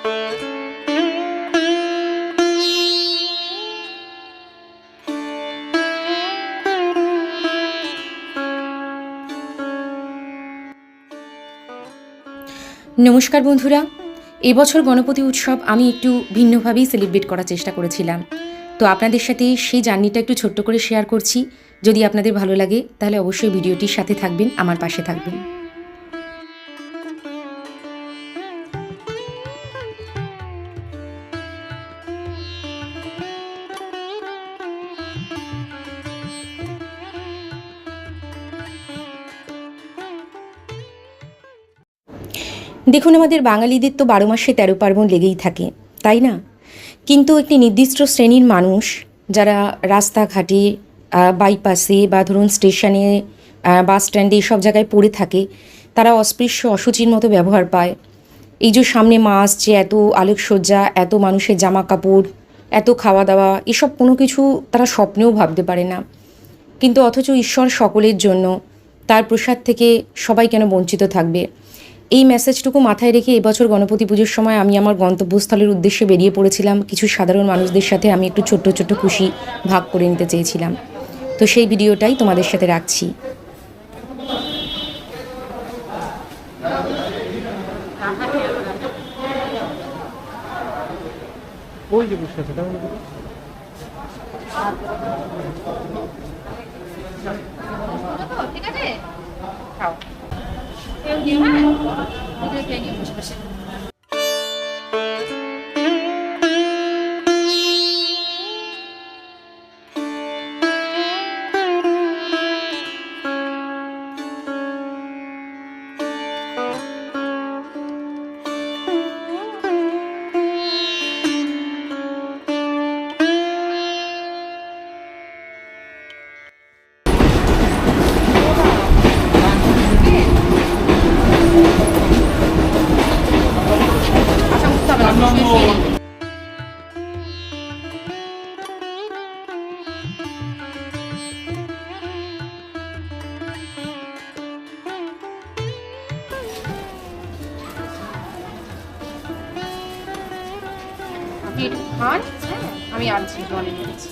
নমস্কার বন্ধুরা, এবছর গণপতি উৎসব আমি একটু ভিন্নভাবেই সেলিব্রেট করার চেষ্টা করেছিলাম। তো আপনাদের সাথে সেই জার্নিটা একটু ছোট্ট করে শেয়ার করছি। যদি আপনাদের ভালো লাগে তাহলে অবশ্যই ভিডিওটির সাথে থাকবেন, আমার পাশে থাকবেন। দেখুন, আমাদের বাঙালিদের তো 12 মাসে 13 পার্বণ লেগেই থাকে, তাই না? কিন্তু একটি নির্দিষ্ট শ্রেণীর মানুষ যারা রাস্তাঘাটে, বাইপাসে বা ধরুন স্টেশনে, বাস স্ট্যান্ডে এসব জায়গায় পড়ে থাকে, তারা অস্পৃশ্য অশুচির মতো ব্যবহার পায়। এই যে সামনে মা আসছে, এত আলোকসজ্জা, এত মানুষের জামা কাপড়, এত খাওয়া দাওয়া, এসব কোনো কিছু তারা স্বপ্নেও ভাবতে পারে না। কিন্তু অথচ ঈশ্বর সকলের জন্য, তার প্রসাদ থেকে সবাই কেন বঞ্চিত থাকবে? এই মেসেজটুকু মাথায় রেখে এবছর গণপতি পুজোর সময় আমি আমার গন্তব্যস্থলের উদ্দেশ্যে বেরিয়ে পড়েছিলাম। কিছু সাধারণ মানুষদের সাথে আমি একটু ছোট্ট ছোট্ট খুশি ভাগ করে নিতে চেয়েছিলাম। তো সেই ভিডিওটাই তোমাদের সাথে রাখছি। ঠিক আছে, খাও। খান, আমি আনছি, জলে নিয়েছি।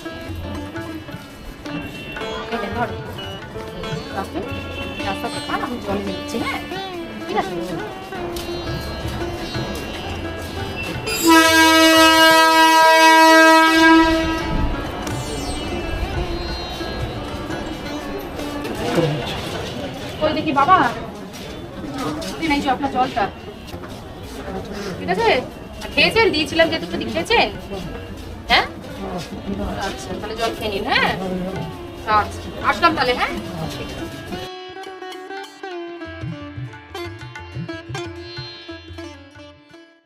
রাস্তাতে খান, আমি জল নিচ্ছি। হ্যাঁ, ঠিক আছে। ওই দেখি বাবা, নাই যে আপনার জলটা, ঠিক আছে? খেয়েছেন? দিয়েছিলাম যেহেতু, যদি খেয়েছেন। হ্যাঁ, আচ্ছা, তাহলে জল খেয়ে নিন। হ্যাঁ, আচ্ছা, আসলাম তাহলে। হ্যাঁ, ঠিক আছে।